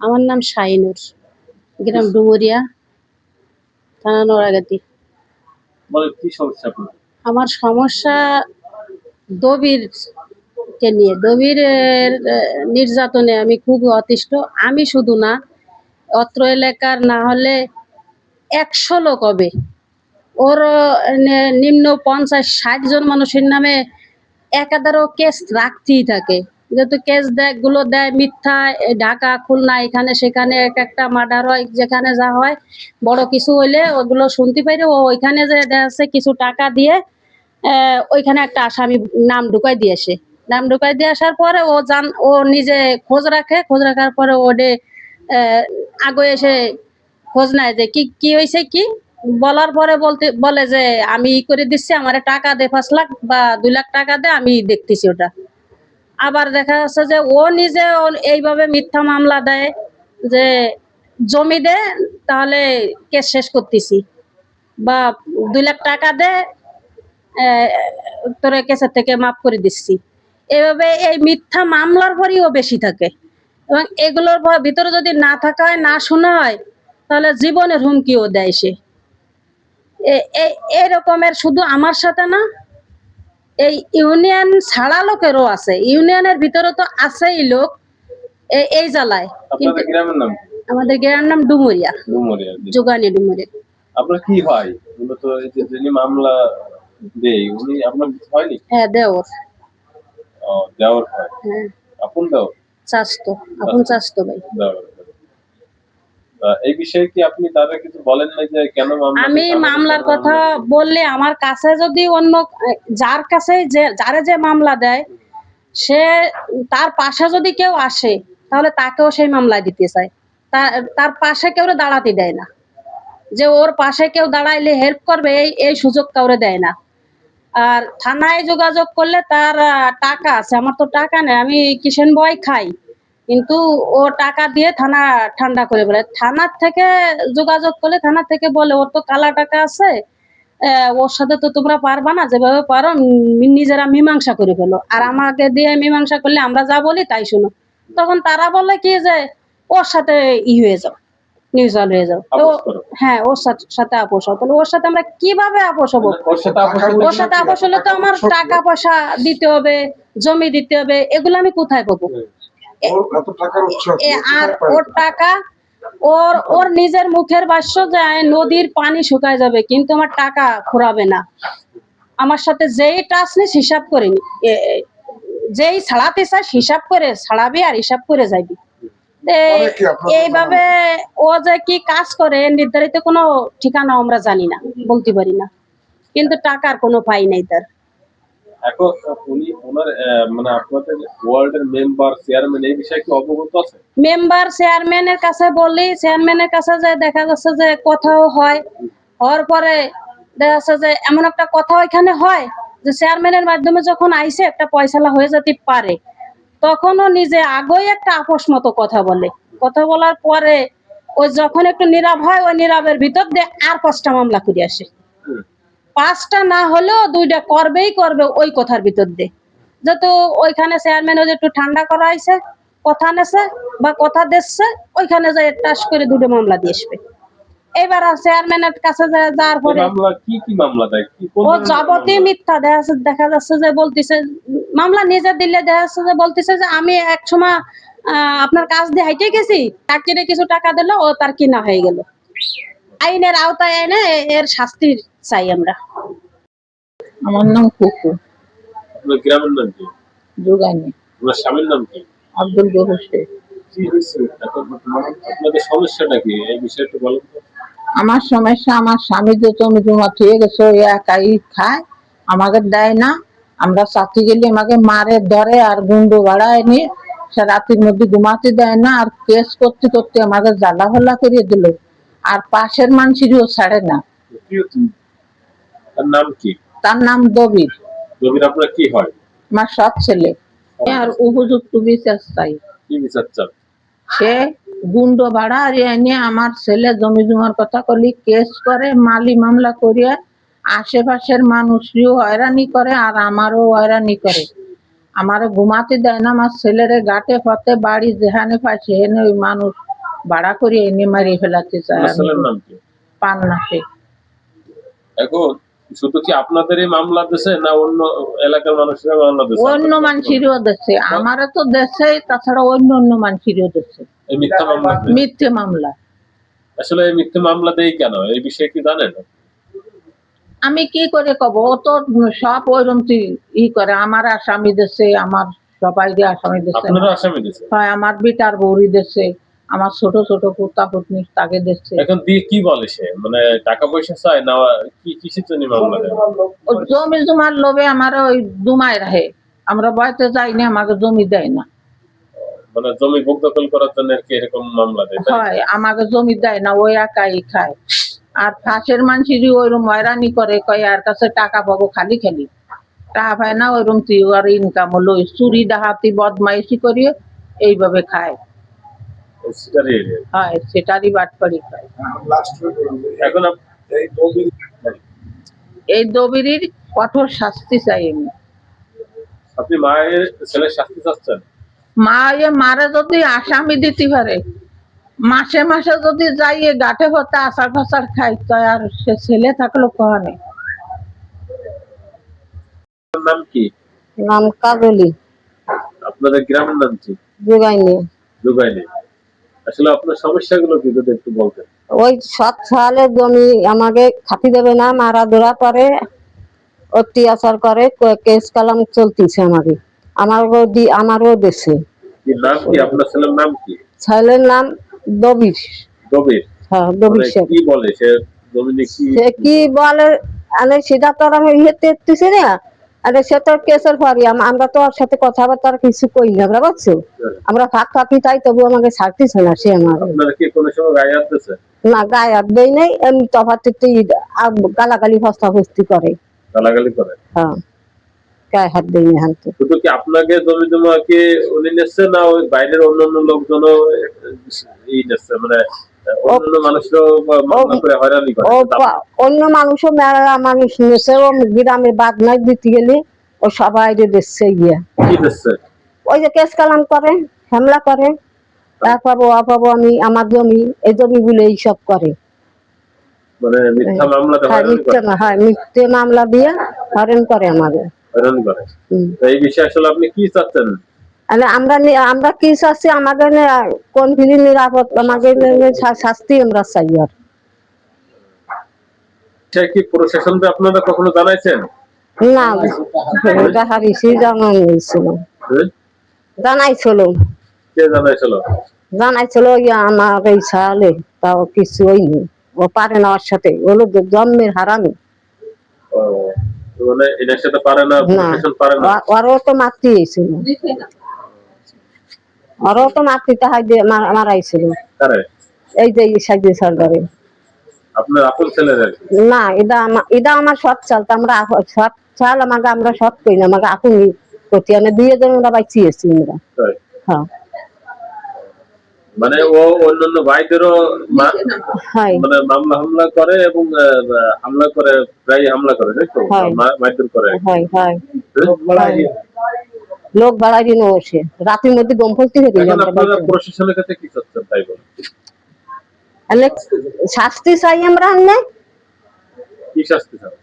আমার নাম শাহিনুর, গ্রাম ডুমুরিয়া, থানা নোড়াগাতি। বলেন কি সমস্যা আপনার? আমার সমস্যা দবির কে নিয়ে। দবির নির্যাতনে আমি খুব অতিষ্ঠ। আমি শুধু না, অত্র এলাকার না হলে 100 লোক হবে। ওর নিম্ন 50-60 জন মানুষের নামে একাধারও কেস রাখতেই থাকে। যেহেতু কেস গুলো দেয় মিথ্যা, ঢাকা খুলনা এখানে সেখানে এক একটা মার্ডার হয়, যেখানে যা হয় বড় কিছু হইলে ওগুলো শুনতে পাইলে ও ওইখানে যে আছে কিছু টাকা দিয়ে ওইখানে একটা আসামি নাম ঢুকাই দিয়েছে। নাম ঢুকাই দিয়ে আসার পরে ও নিজে খোঁজ রাখে। খোঁজ রাখার পরে ওডে আগে এসে খোঁজ নেয় যে কি কি হয়েছে, কি বলার পরে বলে যে আমি করে দিচ্ছি, আমার টাকা দে 5 লাখ বা 2 লাখ টাকা দে, আমি দেখতেছি ওটা। আবার দেখা যাচ্ছে যে ও নিজে এইভাবে মিথ্যা মামলা দেয় যে জমি দে তাহলে কেস শেষ করতেছি, বা 2 লাখ টাকা দে তোরে কেসের থেকে মাফ করে দিচ্ছি। এভাবে এই মিথ্যা মামলার পরেও বেশি থাকে, এবং এগুলোর ভিতরে যদি না থাকা হয়, না শোনা হয়, তাহলে জীবনের হুমকিও দেয় সে। এই রকমের শুধু আমার সাথে না, এই ইউনিয়ন ছাড়া লোকেরও আছে। ইউনিয়নের ভিতরে তো আছেই লোক এই জ্বালায়। আপনাদের গ্রামের নাম? আমাদের গ্রামের নাম ডুমুরিয়া, যোগানী ডুমুরিয়া। আপনার কি হয় মূলত? এই যে যিনি মামলা দেয় উনি আপনার হয়নি? হ্যাঁ, দেওর। দেওর হয়? হ্যাঁ। আপন দেওর? চাচতো, আপন চাচতো ভাই। এই বিষয়ে কি আপনি তারা কিছু বলেন না যে কেন মামলা? আমি মামলার কথা বললে আমার কাছে যদি অন্য যার কাছে যারা যে মামলা দেয় সে তার পাশে যদি কেউ আসে তাহলে তাকেও সেই মামলা দিতে চায়। তার পাশে কেউ দাঁড়াতে দেয় না, যে ওর পাশে কেউ দাঁড়াইলে হেল্প করবে এই সুযোগ কাউরে দেয় না। আর থানায় যোগাযোগ করলে তার টাকা আছে, আমার তো টাকা নেই, আমি কিষেন বয় খাই, কিন্তু ও টাকা দিয়ে থানা ঠান্ডা করে বলে। থানার থেকে যোগাযোগ করলে থানা থেকে বলে ওর তো কালা টাকা আছে, ওর সাথে তো তোমরা পারবা না, যেভাবে পারো নিজেরা মীমাংসা করে ফেলো, আর আমাকে দিয়ে মীমাংসা করলে আমরা যা বলি তাই শুনো। তখন তারা বলে কি যে ওর সাথে হয়ে যাও, নিউট্রাল হয়ে যাও। তো হ্যাঁ, ওর সাথে আপোষ হও। তাহলে ওর সাথে আমরা কিভাবে আপোষ হবো? ওর সাথে আপোষ হলে তো আমার টাকা পয়সা দিতে হবে, জমি দিতে হবে, এগুলো আমি কোথায় পাবো? আর ওর টাকা, ওর নিজের মুখের ভাষ্য যে নদীর পানি শুকায় যাবে কিন্তু আমার টাকা ফুরাবে না। আমার সাথে যেই টাচ নিস হিসাব করে নি, যেই ছাড়াতে চাস হিসাব করে ছাড়াবি আর হিসাব করে যাবি। এইভাবে ও যে কি কাজ করে নির্ধারিত কোনো ঠিকানা আমরা জানি না, বলতে পারি না, কিন্তু টাকার কোনো পাই নাই তার। এখন উনি ওনার মানে আপনাদের ওয়ার্ডের মেম্বার চেয়ারম্যান এই বিষয়ে কি অবগত আছে? মেম্বার চেয়ারম্যানের কাছে বলি, চেয়ারম্যানের কাছে যে দেখা যাচ্ছে যে কথাও হয়, হওয়ার পরে দেখা যাচ্ছে যে এমন একটা কথা ওইখানে হয় যে চেয়ারম্যানের মাধ্যমে যখন আইসে একটা পয়সালা হয়ে যেতে পারে, তখনও নিজে আগেই একটা আপোষ মতো কথা বলে। কথা বলার পরে ওই যখন একটু নীরব হয়, ওই নীরবের ভিতর দিয়ে আর 5টা মামলা করে আসে। 5টা না হলেও 2টা করবেই করবে ওই কথার ভিতর দিয়ে। যেহেতু ওইখানে চেয়ারম্যান ওই একটু ঠান্ডা করা হয়েছে, কথা নেছে বা কথা দিচ্ছে, ওইখানে যাই টাস করে 2টা মামলা দিয়ে আসবে। এবার চেয়ারম্যানের কাছে যাওয়ার পরে কি মামলা দেয়? ও যাবতীয় মিথ্যা দেখা যাচ্ছে যে বলতেছে, মামলা নিজে দিলে দেখা যাচ্ছে যে বলতেছে যে আমি এক সময় আপনার কাজ দিয়ে হাইটে গেছি, তাকে কিছু টাকা দিল, ও তার কিনা হয়ে গেল। আইনের আওতায় এনে এর শাস্তি চাই আমরা। আমার নাম কুকু। আপনার গ্রামের নাম কি? যোগানী। আপনার স্বামীর নাম কি? আব্দুল হোসেন। কি হয়েছে আপনাদের সমস্যাটা কি এই বিষয়টা বলেন তো? আমার সমস্যা, আমার স্বামী তো জমি জমা থেকে গেছে, ওই একাই খায়, আমাকে দেয় না। আমরা চাকরি গেলে আমাকে মারে ধরে আর গুন্ডো বাড়ায় নিয়ে সে রাতের মধ্যে ঘুমাতে দেয় না, আর কেস করতে করতে আমাকে জ্বালা ফালা করিয়ে দিল, আর পাশের মানুষেরও ছাড়ে না। তার নাম কি? তার নাম দবির। দবির আপনার কি হয়? আমার সৎ ছেলে। আর উপযুক্ত বিচার চাই। কি বিচার চান? সে গুন্ডো ভাড়া এনে আমার ছেলে জমি জমার কথা কলি কেস করে, মালি মামলা করিয়া আশেপাশের মানুষও হয়রানি করে আর আমারও হয়রানি করে। আমারও ঘুমাতে দেয় না, আমার ছেলেরে গাটে ফতে বাড়ি যেখানে পায় সেখানে ওই মানুষ ভাড়া করে এনে মারিয়ে ফেলাতে চায়। আপনার ছেলের নাম কি? পান্না শেখ। এখন শুধু কি আপনাদের এই মামলা দিছে না অন্য এলাকার মানুষরা মামলা দিছে? অন্য মানুষেরও দেশে, আমারও তো দেশে, তাছাড়া অন্য অন্য মানুষেরও দেশে এই মিথ্যা মামলা দিয়ে? মিথ্যে মামলা। আসলে এই মিথ্যা মামলা দেই কেন, এই বিষয়ে কি জানেন? আমি কি করে কব, ও তো সব ওইরকম ই করে। আমার আসামি দেশে, আমার সবাই আসামি দেশে, আপনারা আসামি দিছে? হয় আমার বিটার বৌরি দেশে, আমার ছোট ছোট পুতা পুতনি তাকে দেশে। এখন দিয়ে কি বলে সে, মানে টাকা পয়সা চায় না কি, কিসের জন্য মামলা দেয়? ও জমি জমার লোভে আমার ওই দুমায় রাখে, আমরা বয়তে যাই না, আমাকে জমি দেয় না। মানে জমি ভোগ দখল করার জন্য আর কি এরকম মামলা দেয়, তাই? হয়, আমাকে জমি দেয় না, ওই একাই খায়। আর ফাঁসের মানুষেরই ওইরকম হয়রানি করে, কয় আর কাছে টাকা পাবো খালি খালি, টাকা পায় না, ওইরকম তুই আর ইনকাম হলো চুরি ডাহাতি বদমাইশি করিয়ে এইভাবে খায়। সেটারই area। হয়, সেটারই বাটপাড়ি খায়। এখন এই দবিরির কঠোর শাস্তি চাই আমি। আপনি মায়ের ছেলের শাস্তি চাচ্ছেন? মা মারে যদি আসামি দিতে পারে, মাসে মাসে যদি যাইয়ে গাঠে ভর্তা আচার ফাচার খাই, তো আর সে ছেলে থাকলো কখনে। আপনার নাম কি? নাম কাজলি, আপনাদের গ্রামের নাম কি? যোগাইনি। দুবাইলে। আসলে আপনার সমস্যাগুলো কি যদি একটু বলতেন? ওই 7 সালে জমি আমাকে খাতি দেবে না, মারা ধরা করে, অত্যাচার করে, কেস কালাম চলতেছে আমাকে, আমারও দেশে। কি নাম কি আপনার ছেলের নাম কি? ছেলের নাম দবির। দবির? হ্যাঁ, দবির মানে শেখ। কি বলে সে, জমিনে কি? সে কি বলে, আরে সেটা তো আর আমি ইয়েতে এসতেছি না, আরে সে তো কেসের পারি, আমরা তো ওর সাথে কথাবার্তা কিছু কই না, আমরা বুঝছো, আমরা ফাঁক ফাঁকি তাই, তবু আমাকে ছাড়তেছে না সে আমার। আপনারা কি কোনো সময় গায়ে হাত দিয়েছে? না, গায়ে হাত দেয় নাই, এমনি তফাৎ গালাগালি ফস্তা ফস্তি করে। গালাগালি করে? হ্যাঁ, গায়ে হাত দেয় না। হাতে শুধু কি আপনাকে জমি জমা কি উনি নিচ্ছে, না ওই বাইরের অন্যান্য লোকজনও এই নিচ্ছে, মানে অন্যান্য মানুষরাও মামলা করে হয়রানি করে? অন্য মানুষও মেলা মানুষ নিয়েছে, ও গ্রামে বাদনায় দিতে গেলে ও সবাই দিচ্ছে গিয়া, কি দিচ্ছে? ওই যে কেস কালাম করে, হামলা করে, তারপর আমি আমার জমি, এই জমি গুলো এইসব করে। মানে মিথ্যা মামলাতে হ্যাঁ, হয়রানি করে? মিথ্যে মামলা দিয়ে হরেন করে আমাদের। হয়রানি করে। তো এই বিষয়ে আসলে আপনি কি চাচ্ছেন? আমরা কি চাচ্ছি, আমাদের কোন ফিরি নিরাপদ, আমাদের শাস্তি আমরা চাই। আর সে কি প্রশাসনকে আপনারা কখনো জানাইছেন? না, এটা হারিয়েছি, জানানো হয়েছিল, হ্যাঁ? জানাইছিল কে জানাইছিল? জানাইছিল আমার এই সালে, তাও কিছু হয়নি। ও পারে না, ওর সাথে ওগুলো জন্মের হারামি। ও, মানে এটার সাথে পারে না, প্রশাসন পারে না? ওরও তো মাতৃ হয়েছিল, ওরও তো মাতৃটা মারাইছিল। কারে? এই যে সাইডে সরকারে। আপনার আপন ছেলের আর কি? না, এটা আমার সৎ চাল, তো আমরা সৎ চাল, আমাকে আমরা সৎ করি না, আমাকে আপনি করতে আমরা দিয়ে জন আমরা বাইচিয়েছি আমরা। তাই? হ্যাঁ, মানে ও অন্যান্য ভাইদেরও হয়, মানে মামলা হামলা করে এবং হামলা করে, প্রায় হামলা করে, তাই তো? হয়। মারধর করে? হয়, হয়। হ্যাঁ? লোক বাড়াই দিন বসে রাতের মধ্যে গম ফলতে হয়ে এখন আপনারা প্রশাসনের কাছে কি চাচ্ছেন তাই বলেন? শাস্তি চাই আমরা। আনলে কি শাস্তি চান?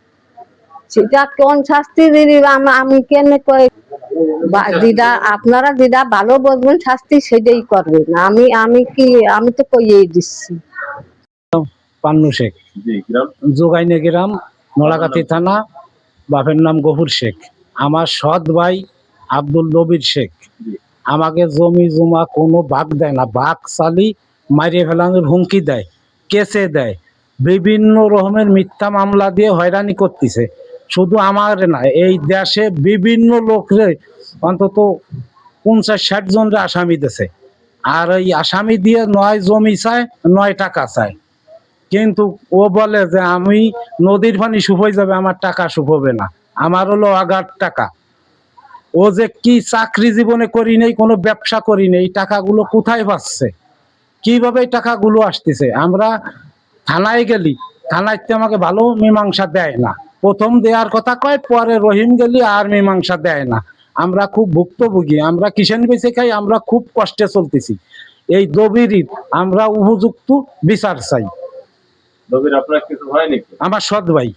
সেটা কোন শাস্তি দিদি, আমি কেন কই দিদা, আপনারা দিদা ভালো বলবেন, শাস্তি সেটাই করবেন। আমি তো কইয়েই দিচ্ছি। পান্নু শেখ, জি, গ্রাম? যোগাইনে গ্রাম, নড়াকাতি থানা। বাপের নাম গফুর শেখ। আমার সৎ ভাই আব্দুল নবীর শেখ আমাকে জমি জমা কোনো ভাগ দেয় না, ভাগ চালি মারিয়ে ফেলানোর হুমকি দেয়, কেসে দেয়, বিভিন্ন রকমের মিথ্যা মামলা দিয়ে হয়রানি করতেছে। শুধু আমার না, এই দেশে বিভিন্ন লোকরে অন্তত 50-60 জনরে আসামি দিছে। আর এই আসামি দিয়ে 9 জমি চায়, 9 টাকা চায়। কিন্তু ও বলে যে আমি নদীর পানি শুকিয়ে যাবে, আমার টাকা শুকোবে না, আমার হলো আগার টাকা। ও যে কি চাকরি জীবনে করি নেই, কোনো ব্যবসা করি নেই, টাকাগুলো কোথায় পাচ্ছে, কিভাবে এই টাকাগুলো আসতেছে? আমরা থানায় গেলি, থানায় আমাকে ভালো মীমাংসা দেয় না, প্রথম দেওয়ার কথা কয়, পরে রহিম গেলি আর মীমাংসা দেয় না। আমরা খুব ভুক্তভোগী, আমরা কিষান বেঁচে খাই, আমরা খুব কষ্টে চলতেছি। এই দবিরই আমরা উপযুক্ত বিচার চাই। নবীর আপনার কিছু হয় নাকি? আমার সৎ ভাই।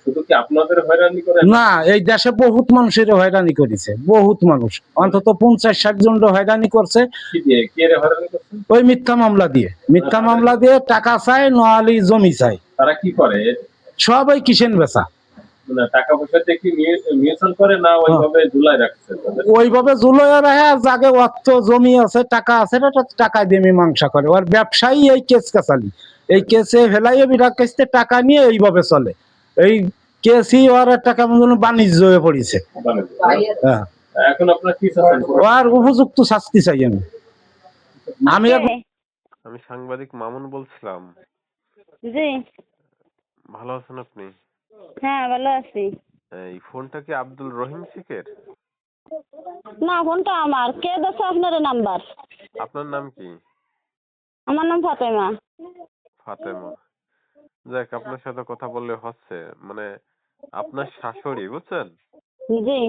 শুধু কি আপনাদের হয়রানি করে? না, এই দেশে বহুত মানুষের হয়রানি করেছে, বহুত মানুষ, অন্তত 50-60 জন হয়রানি করছে। কি দিয়ে কে রে হয়রানি করছেন? ওই মিথ্যা মামলা দিয়ে টাকা চায়, নয়ালি জমি চায়। তারা কি করে? সব ওই কিষেন বেচা। মানে টাকা পয়সা দিয়ে কি মিউচুয়াল করে না ওইভাবে ঝুলাই রাখছে? ওইভাবে জুলয়ে রাখে, যাকে অর্থ জমি আছে টাকা আছে টাকা দিয়ে মীমাংসা করে। ওর ব্যবসায়ী এই কেস কাছালি, এই কেসে ফেলাই বিরাট কেসে টাকা নিয়ে এইভাবে চলে। এই কেসই ওর একটা কেমন যেন বাণিজ্য হয়ে পড়েছে। হ্যাঁ, এখন আপনার কি চাচ্ছেন? ওর উপযুক্ত শাস্তি চাই আমি। আমি সাংবাদিক মামুন বলছিলাম। জি, ভালো আছেন আপনি? হ্যাঁ ভালো আছি। এই ফোনটা কি আব্দুল রহিম শেখের? না, ফোনটা আমার। কে দিয়েছে আপনার নাম্বার? আপনার নাম কি? আমার নাম ফাতেমা। ফাতেমা। যাক, আপনার সাথে কথা বললে হচ্ছে, মানে আপনার শাশুড়ি বুঝছেন, জি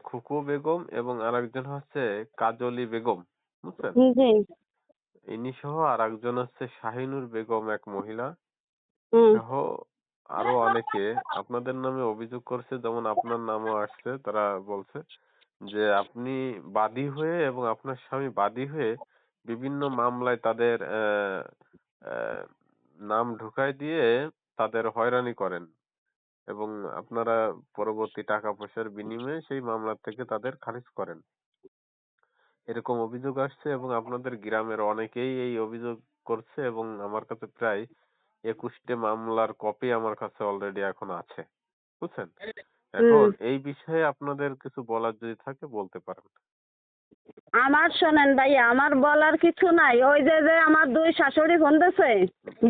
খুকু বেগম এবং আরেকজন হচ্ছে কাজলি বেগম বুঝছেন, জি ইনি সহ আরেকজন হচ্ছে শাহিনুর বেগম, এক মহিলা হুম সহ আরো অনেকে আপনাদের নামে অভিযোগ করছে। যেমন আপনার নামও আসছে। তারা বলছে যে আপনি বাদী হয়ে এবং আপনার স্বামী বাদী হয়ে বিভিন্ন মামলায় তাদের নাম ঢুকাই দিয়ে তাদের হয়রানি করেন এবং আপনারা পরবর্তী টাকা পয়সার বিনিময়ে সেই মামলা থেকে তাদের খারিজ করেন, এরকম অভিযোগ আসছে। এবং আপনাদের গ্রামের অনেকেই এই অভিযোগ করছে এবং আমার কাছে প্রায় 21টি মামলার কপি আমার কাছে অলরেডি এখন আছে, বুঝছেন। এখন এই বিষয়ে আপনাদের কিছু বলার যদি থাকে বলতে পারেন। আমার শোনেন ভাই, আমার বলার কিছু নাই। ওই যে যে আমার দুই শাশুড়ি ফোন দিয়েছে,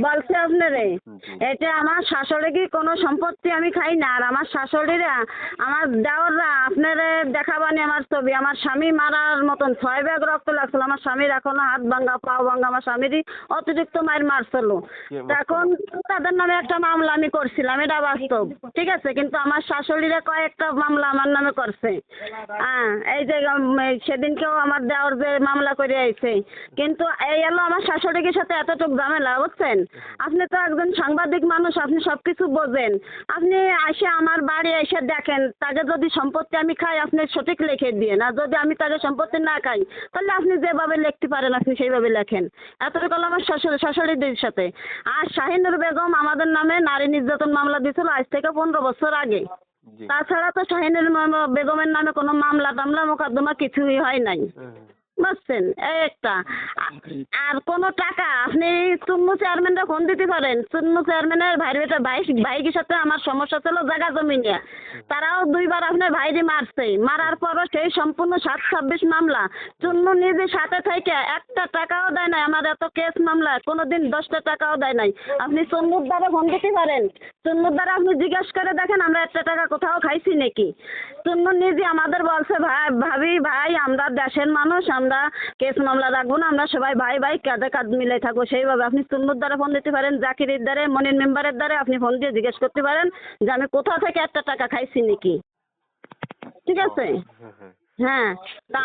বলছে আপনারে জি এটা আমার শাশুড়ি কি কোনো সম্পত্তি আমি খাই না। আর আমার শাশুড়িরা, আমার দেওররা আপনারে দেখাবানি আমার ছবি। আমার স্বামী মারার মতন 6 ব্যাগ রক্ত লাগছিল। আমার স্বামীর এখনো হাত ভাঙা, পাও ভাঙা। আমার স্বামীরই অতিরিক্ত মায়ের মারছিল। এখন তাদের নামে একটা মামলা আমি করছিলাম, এটা বাস্তব, ঠিক আছে। কিন্তু আমার শাশুড়িরা কয়েকটা মামলা আমার নামে করছে। হ্যাঁ, এই যে সেদিনকেও আমার দেওর যে মামলা করে আইছে। কিন্তু এই হলো আমার শাশুড়ির সাথে এতটুকু ঝামেলা, বুঝছেন। আপনি তো একজন সাংবাদিক মানুষ, আপনি সবকিছু বোঝেন। আপনি এসে আমার বাড়ি এসে দেখেন, তাকে যদি সম্পত্তি আমি খাই আপনি সঠিক লিখে দিয়ে, আর যদি আমি তাকে সম্পত্তি না খাই তাহলে আপনি যেভাবে লিখতে পারেন আপনি সেইভাবে লেখেন। এতটুকু হলো আমার শাশুড়িদের সাথে। আর শাহিনুর বেগম আমাদের নামে নারী নির্যাতন মামলা দিয়েছিল আজ থেকে 15 বছর আগে। জি তাছাড়া তো শাহিনুর বেগমের নামে কোনো মামলা টামলা মোকদ্দমা কিছুই হয় নাই, বুঝছেন। এই একটা। আর কোনো টাকা আপনি চুন্নু চেয়ারম্যানরা ফোন দিতে পারেন। চুন্নু চেয়ারম্যানের ভাইয়ের সাথে আমার সমস্যা ছিল জায়গা জমি নিয়ে। তারাও 2বার আপনার ভাইরে মারছে। মারার পরও সেই সম্পূর্ণ 726 মামলা চুন্নু নিজে সাথে থেকে একটা টাকাও দেয় নাই। আমার এত কেস মামলা কোনোদিন 10টা টাকাও দেয় নাই। আপনি চুন্নুর দ্বারা ফোন দিতে পারেন। চুন্নুর দ্বারা আপনি জিজ্ঞেস করে দেখেন আমরা একটা টাকা কোথাও খাইছি নাকি। চুন্নু নিজে আমাদের বলছে ভাই আমরা দেশের মানুষ, আমরা কেস মামলা রাখবো না, আমরা সবাই ভাই কাঁধে কাঁধ মিলে থাকবো। সেইভাবে আপনি চুন্নুর দ্বারা ফোন দিতে পারেন, জাকিরের দ্বারা, মনির মেম্বারের দ্বারা আপনি ফোন দিয়ে জিজ্ঞেস করতে পারেন যে আমি কোথা থেকে একটা টাকা খাইছি নাকি, ঠিক আছে। হ্যাঁ, তা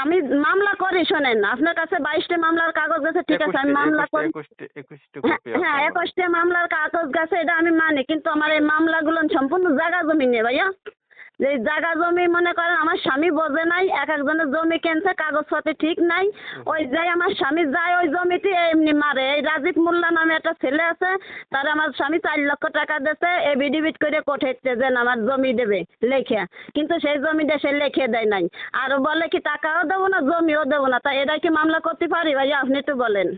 আমি মামলা করি। শোনেন, আপনার কাছে 22টা মামলার কাগজ আছে, ঠিক আছে, আমি মামলা করি। 21টা মামলার কাগজ গেছে, এটা আমি মানি। কিন্তু আমার এই মামলাগুলো সম্পূর্ণ জায়গা জমি নিয়ে ভাইয়া। যে জায়গা জমি মনে করেন আমার স্বামী বোঝে নাই, একজনের জমি কিনছে, কাগজপত্র ঠিক নাই। ওই যাই আমার স্বামী যায় ওই জমিতে এমনি মারে। এই রাজীব মোল্লা নামে একটা ছেলে আছে, তার আমার স্বামী 4 লক্ষ টাকা দিয়েছে এফিডেভিট করে কোর্টে যে আমার জমি দেবে লেখা। কিন্তু সেই জমিটা সে লিখে দেয় নাই। আর বলে কি টাকাও দেবো না, জমিও দেবো না। তা এটা কি মামলা করতে পারি ভাইয়া? আপনি একটু বলেন।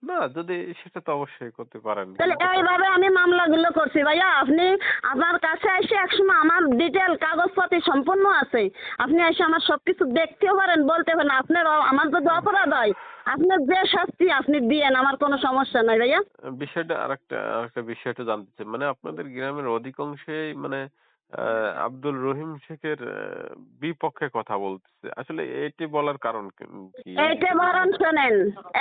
না, যদি সেটা তো অবশ্যই করতে পারেন। তাহলে এইভাবে আমি মামলাগুলো করছি ভাইয়া। আপনি আমার কাছে এসে একসময় আমার ডিটেল কাগজপত্র সম্পূর্ণ আছে, আপনি এসে আমার সবকিছু দেখতেও পারেন, বলতে পারেন। আপনার আমার যদি অপরাধ হয় আপনার যে শাস্তি আপনি দিয়েন, আমার কোনো সমস্যা নাই ভাইয়া। বিষয়টা আরেকটা বিষয় একটু জানতে চাই। মানে আপনাদের গ্রামের অধিকাংশই মানে আব্দুল রহিম শেখের বিপক্ষে কথা বলতেছে, আসলে এটি বলার কারণ কি? এইটা বরং শোনেন,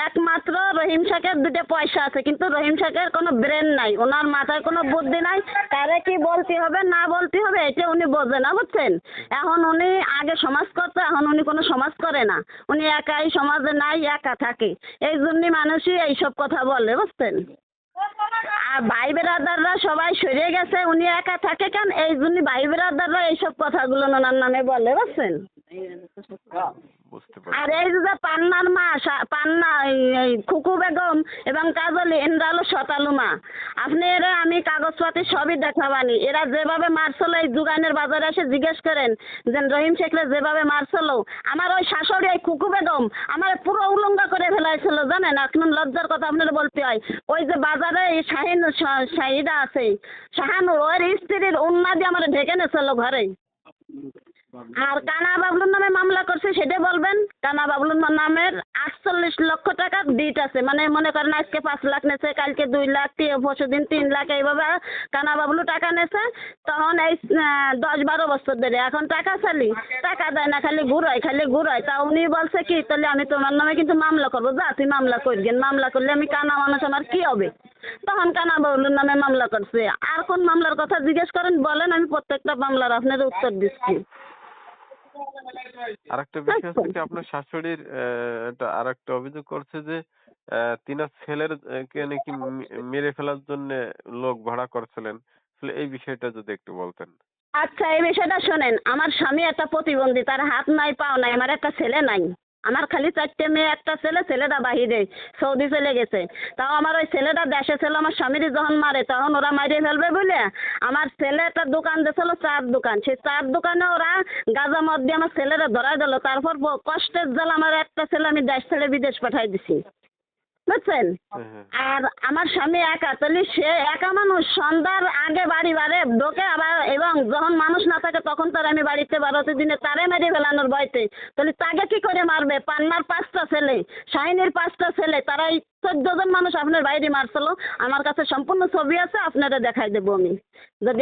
একমাত্র রহিম শেখের দুটো পয়সা আছে, কিন্তু রহিম শেখের কোনো ব্রেন নাই, ওনার মাথায় কোনো বুদ্ধি নাই, কারে কি বলতে হবে না বলতে হবে এটা উনি বোঝে না, বুঝছেন। এখন উনি আগে সমাজ করতো, এখন উনি কোনো সমাজ করে না, উনি একাই সমাজে নাই, একা থাকে, এই জন্যই মানুষই এইসব কথা বলে, বুঝছেন। আর ভাই বেরাদাররা সবাই সরে গেছে, উনি একা থাকে কেন, এই জন্য ভাই বেরাদাররা এইসব কথাগুলো ওনার নামে বলে, বুঝছেন। বুঝতে আর পারছি। এই যে পান্নার মা, পান্না এই খুকু বেগম এবং কাজলি, এনরা হলো শতালু মা। আপনি এরা আমি কাগজপাতি সবই দেখাবানি, এরা যেভাবে মারছিল এই যুগানের বাজারে এসে জিজ্ঞেস করেন যে রহিম শেখরে যেভাবে মারছিল, আমার ওই শাশুড়ি এই খুকু বেগম আমার পুরো উলঙ্গা করে ফেলাইছিল, জানেন। এখন লজ্জার কথা আপনার বলতে হয়, ওই যে বাজারে এই শাহিদা আছে, শাহানুর, ওর স্ত্রীর উন্না দিয়ে আমার ঢেকে নেছিল ঘরে। আর কানা বাবলুর নামে মামলা করছে, সেটা বলবেন। কানা বাবলুর নামের 48 লক্ষ টাকার ডিট আছে, মানে মনে করেন আজকে 5 লাখ নেছে, কালকে 2 লাখ, পরশুদিন 3 লাখ, এইভাবে কানা বাবলু টাকা নেছে। তখন এই 10-12 বছর ধরে এখন টাকা চালি, টাকা দেয় না, খালি ঘুরায়। তা উনি বলছে কি, তাহলে আমি তোমার নামে কিন্তু মামলা করবো, যা তুই মামলা করবেন, মামলা করলে আমি কানা মানুষ, আমার কি হবে। তখন কানা বাবলুর নামে মামলা করছে। আর কোন মামলার কথা জিজ্ঞেস করেন বলেন, আমি প্রত্যেকটা মামলার আপনার উত্তর দিচ্ছি। আরেকটা বিষয় হচ্ছে কি, আপনার শাশুড়ির আরেকটা অভিযোগ করছে যে তিনার ছেলের কে নাকি মেরে ফেলার জন্য লোক ভাড়া করছিলেন, আসলে এই বিষয়টা যদি একটু বলতেন। আচ্ছা, এই বিষয়টা শোনেন। আমার স্বামী একটা প্রতিবন্ধী, তার হাত নাই পাও নাই, আমার একটা ছেলে নাই, আমার খালি 4টে মেয়ে, একটা ছেলে, ছেলেটা বাহিরে সৌদি চলে গেছে। তাও আমার ওই ছেলেটা দেশে ছিল, আমার স্বামীর যখন মারে তখন ওরা মারিয়ে ফেলবে বলে আমার ছেলে একটা দোকান দিয়েছিল, চার দোকান, সেই চার দোকানে ওরা গাঁজা মদ দিয়ে আমার ছেলেরা ধরাই দিল। তারপর কষ্টের জ্বালা আমার একটা ছেলে আমি দেশ ছেড়ে বিদেশ পাঠাই দিছি, বুঝছেন। আর আমার স্বামী একা, তাহলে সে একা মানুষ, সন্ধ্যার আগে বাড়ি বাড়ে ঢোকে আবার, এবং যখন মানুষ না থাকে তখন তার আমি বাড়িতে 12 দিনে তারে মেরে ফেলানোর ভয়তে, তাহলে তাকে কি করে মারবে। পান্নার 5টা ছেলে, শাহিনের 5টা ছেলে, তারাই 14 জন মানুষ আপনার বাইরে মারছিল। আমার কাছে সম্পূর্ণ ছবি আছে, আপনারা দেখাই দেবো আমি যদি